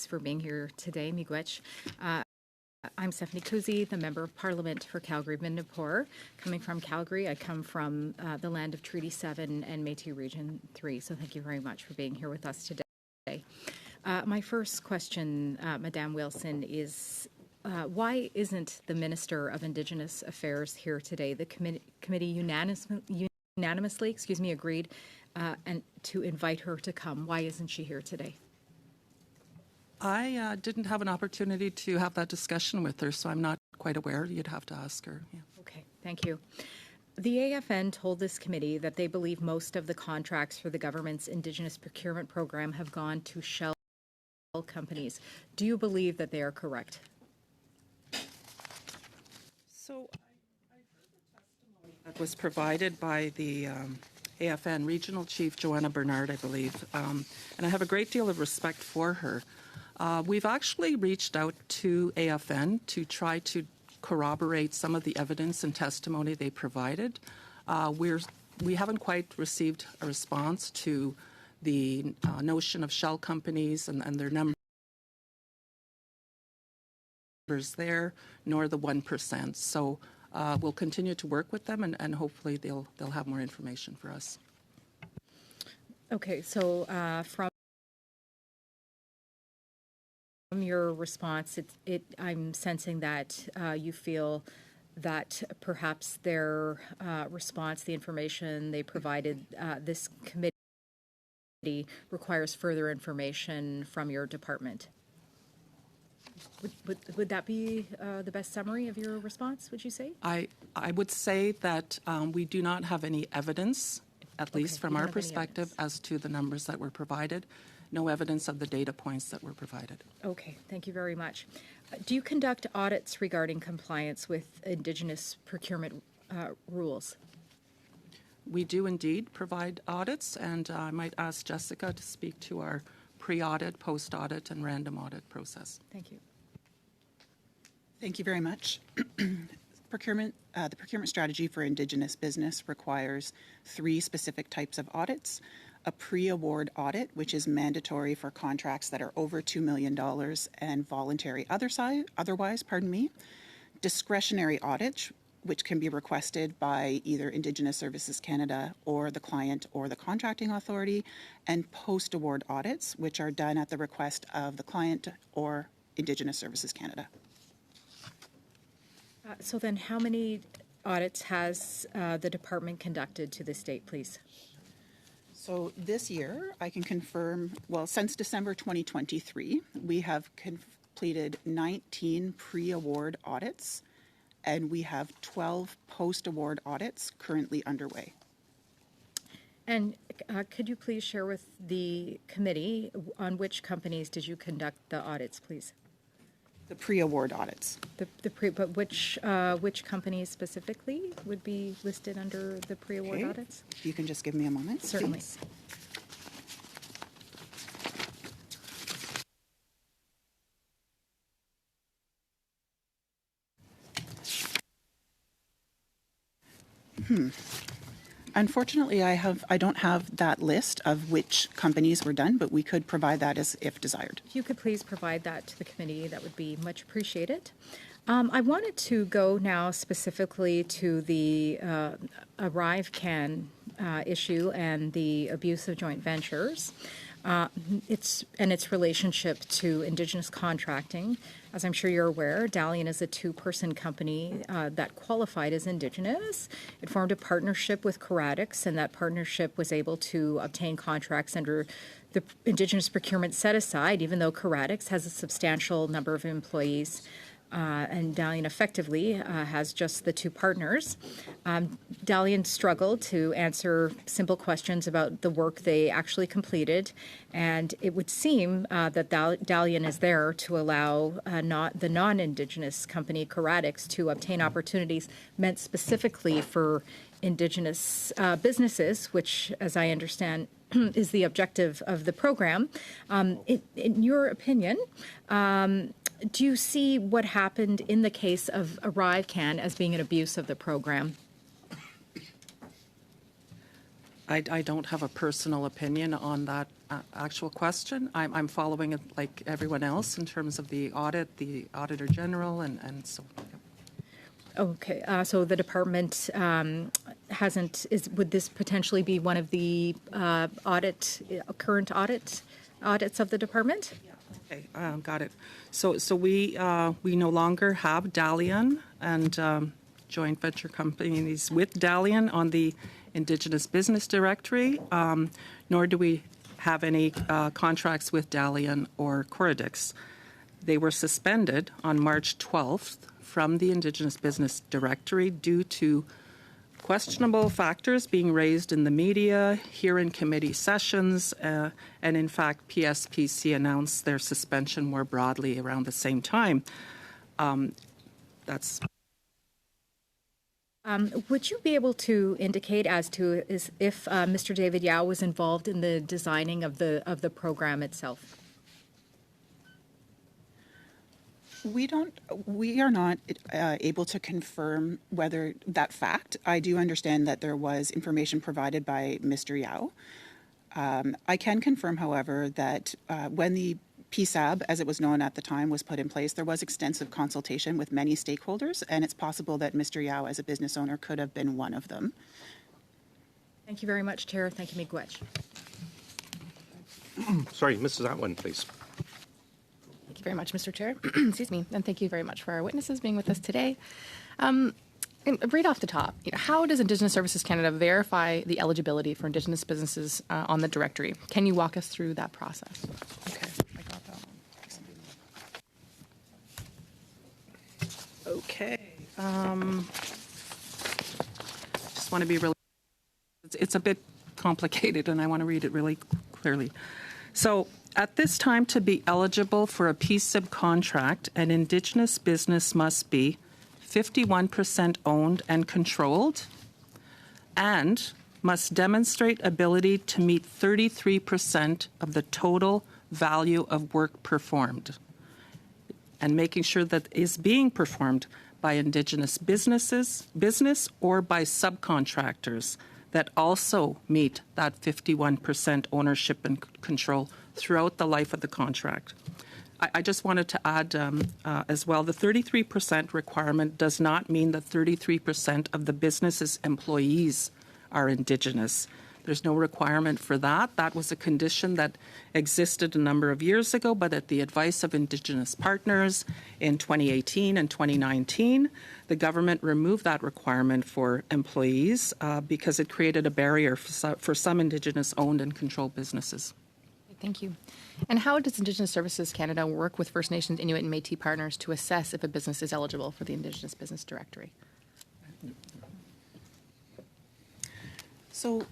for being here today, Miigwech. I'm Stephanie Kuzi, the Member of Parliament for Calgary-Midnapore. Coming from Calgary, I come from the land of Treaty 7 and Métis Region 3, so thank you very much for being here with us today. My first question, Madame Wilson, is why isn't the Minister of Indigenous Affairs here today? The committee unanimously agreed and to invite her to come. Why isn't she here today? I didn't have an opportunity to have that discussion with her, so I'm not quite aware. You'd have to ask her. Yeah. Okay, thank you. The AFN told this committee that they believe most of the contracts for the government's Indigenous procurement program have gone to shell companies. Do you believe that they are correct? So I heard the testimony that was provided by the AFN Regional Chief Joanna Bernard, I believe, and I have a great deal of respect for her. We've actually reached out to AFN to try to corroborate some of the evidence and testimony they provided. We haven't quite received a response to the notion of shell companies and their numbers there, nor the 1%. So we'll continue to work with them, and hopefully they'll have more information for us. Okay, so from your response, I'm sensing that you feel that perhaps their response, the information they provided this committee requires further information from your department. Would that be the best summary of your response, would you say? I would say that we do not have any evidence, at least from our perspective, as to the numbers that were provided. No evidence of the data points that were provided. Okay, thank you very much. Do you conduct audits regarding compliance with Indigenous procurement rules? We do indeed provide audits, and I might ask Jessica to speak to our pre-audit, post-audit, and random audit process. Thank you. Thank you very much. The procurement strategy for Indigenous business requires 3 specific types of audits. A pre-award audit, which is mandatory for contracts that are over $2 million and voluntary otherwise. Discretionary audit, which can be requested by either Indigenous Services Canada or the client or the contracting authority, and post-award audits, which are done at the request of the client or Indigenous Services Canada. So then how many audits has the department conducted to this date, please? So this year, I can confirm, well, since December 2023, we have completed 19 pre-award audits, and we have 12 post-award audits currently underway. And could you please share with the committee on which companies did you conduct the audits, please? The pre-award audits. But which companies specifically would be listed under the pre-award audits? If you can just give me a moment. Certainly. Please. Unfortunately, I don't have that list of which companies were done, but we could provide that if desired. If you could please provide that to the committee, that would be much appreciated. I wanted to go now specifically to the ArriveCan issue and the abuse of joint ventures. Its relationship to Indigenous contracting. As I'm sure you're aware, Dalian is a 2-person company that qualified as Indigenous. It formed a partnership with Coradix, and that partnership was able to obtain contracts under the Indigenous procurement set-aside, even though Coradix has a substantial number of employees. And Dalian effectively has just the 2 partners. Dalian struggled to answer simple questions about the work they actually completed, and it would seem that Dalian is there to allow the non-Indigenous company, Coradix, to obtain opportunities meant specifically for Indigenous businesses, which, as I understand, is the objective of the program. In your opinion, do you see what happened in the case of ArriveCan as being an abuse of the program? I don't have a personal opinion on that actual question. I'm following it like everyone else in terms of the audit, the Auditor General, and so. Yeah. Okay, so the department would this potentially be one of the current audits of the department? Okay, got it. So we no longer have Dalian and joint venture companies with Dalian on the Indigenous Business Directory, nor do we have any contracts with Dalian or Coradix. They were suspended on March 12th from the Indigenous Business Directory due to questionable factors being raised in the media, here in committee sessions, and in fact, PSPC announced their suspension more broadly around the same time. That's. Would you be able to indicate as to if Mr. David Yao was involved in the designing of the program itself? We are not able to confirm whether that fact. I do understand that there was information provided by Mr. Yao. I can confirm, however, that when the PSAB, as it was known at the time, was put in place, there was extensive consultation with many stakeholders, and it's possible that Mr. Yao, as a business owner, could have been one of them. Thank you very much, Chair. Thank you, Miigwech. Sorry, Mrs. Atwin, please. Thank you very much, Mr. Chair. Excuse me, and thank you very much for our witnesses being with us today. Right off the top, how does Indigenous Services Canada verify the eligibility for Indigenous businesses on the directory? Can you walk us through that process? Okay, I got that one. Okay. Just want to be really. It's a bit complicated, and I want to read it really clearly. So, at this time, to be eligible for a PSIB contract, an Indigenous business must be 51% owned and controlled, and must demonstrate ability to meet 33% of the total value of work performed, and making sure that is being performed by Indigenous business or by subcontractors that also meet that 51% ownership and control throughout the life of the contract. I just wanted to add as well, the 33% requirement does not mean that 33% of the business's employees are Indigenous. There's no requirement for that. That was a condition that existed a number of years ago, but at the advice of Indigenous partners in 2018 and 2019, the government removed that requirement for employees because it created a barrier for some Indigenous-owned and controlled businesses. Thank you. And how does Indigenous Services Canada work with First Nations, Inuit, and Métis partners to assess if a business is eligible for the Indigenous Business Directory? So,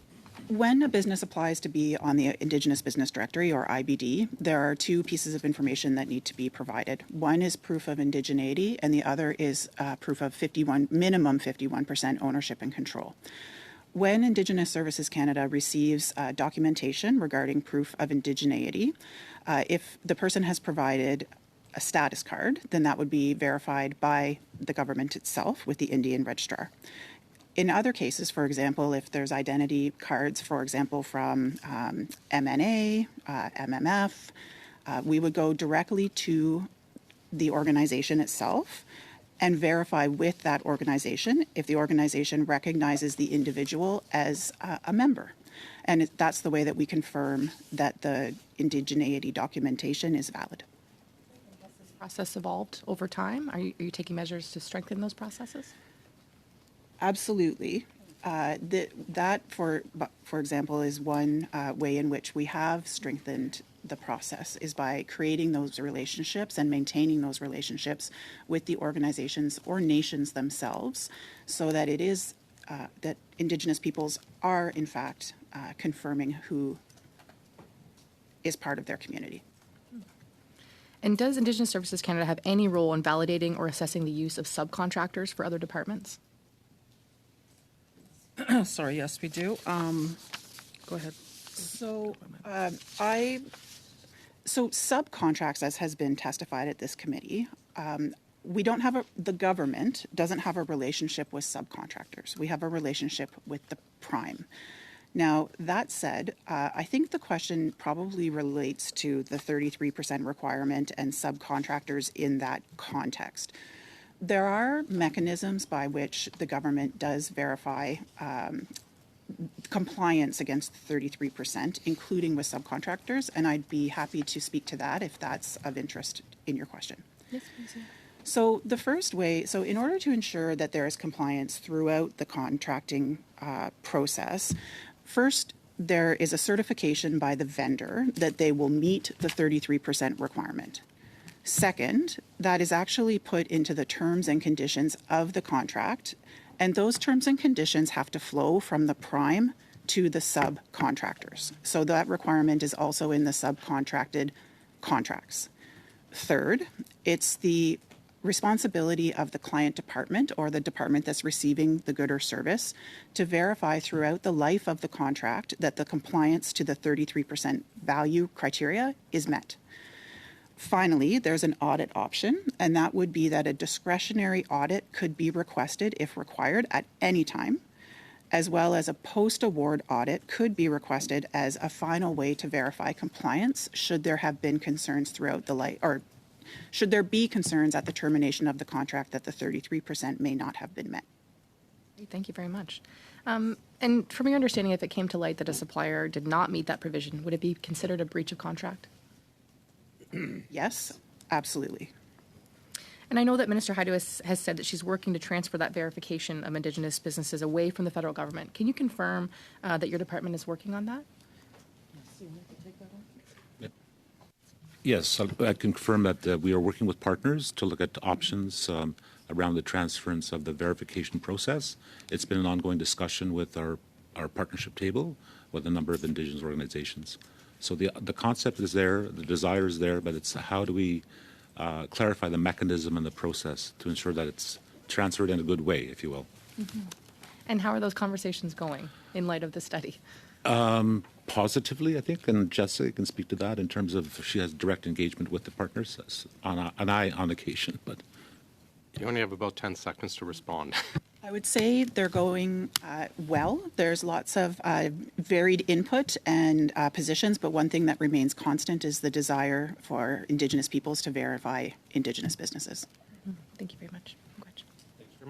when a business applies to be on the Indigenous Business Directory, or IBD, there are two pieces of information that need to be provided. One is proof of indigeneity, and the other is proof of minimum 51% ownership and control. When Indigenous Services Canada receives documentation regarding proof of indigeneity, if the person has provided a status card, then that would be verified by the government itself with the Indian Registrar. In other cases, for example, if there's identity cards, for example, from MNA, MMF, we would go directly to the organization itself and verify with that organization if the organization recognizes the individual as a member. And that's the way that we confirm that the indigeneity documentation is valid. Has this process evolved over time? Are you taking measures to strengthen those processes? Absolutely. That, for example, is one way in which we have strengthened the process, is by creating those relationships and maintaining those relationships with the organizations or nations themselves, so that it is that Indigenous peoples are, in fact, confirming who is part of their community. And does Indigenous Services Canada have any role in validating or assessing the use of subcontractors for other departments? Sorry, yes, we do. Go ahead. So subcontracts, as has been testified at this committee, we don't have the government doesn't have a relationship with subcontractors. We have a relationship with the prime. Now, that said, I think the question probably relates to the 33% requirement and subcontractors in that context. There are mechanisms by which the government does verify compliance against the 33%, including with subcontractors, and I'd be happy to speak to that if that's of interest in your question. Yes, please. So the first way, so in order to ensure that there is compliance throughout the contracting process, first, there is a certification by the vendor that they will meet the 33% requirement. Second, that is actually put into the terms and conditions of the contract, and those terms and conditions have to flow from the prime to the subcontractors. So that requirement is also in the subcontracted contracts. Third, it's the responsibility of the client department or the department that's receiving the good or service to verify throughout the life of the contract that the compliance to the 33% value criteria is met. Finally, there's an audit option, and that would be that a discretionary audit could be requested if required at any time, as well as a post-award audit could be requested as a final way to verify compliance should there have been concerns throughout the life, or should there be concerns at the termination of the contract that the 33% may not have been met. Thank you very much. And from your understanding, if it came to light that a supplier did not meet that provision, would it be considered a breach of contract? Yes, absolutely. And I know that Minister Haidu has said that she's working to transfer that verification of Indigenous businesses away from the federal government. Can you confirm that your department is working on that? Yes, I can confirm that we are working with partners to look at options around the transference of the verification process. It's been an ongoing discussion with our partnership table with a number of Indigenous organizations. So the concept is there, the desire is there, but it's how do we clarify the mechanism and the process to ensure that it's transferred in a good way, if you will. Mm-hmm. And how are those conversations going in light of the study? Positively, I think, and Jessica can speak to that in terms of she has direct engagement with the partners, and I on occasion. But you only have about 10 seconds to respond. I would say they're going well. There's lots of varied input and positions, but one thing that remains constant is the desire for Indigenous peoples to verify Indigenous businesses. Thank you very much.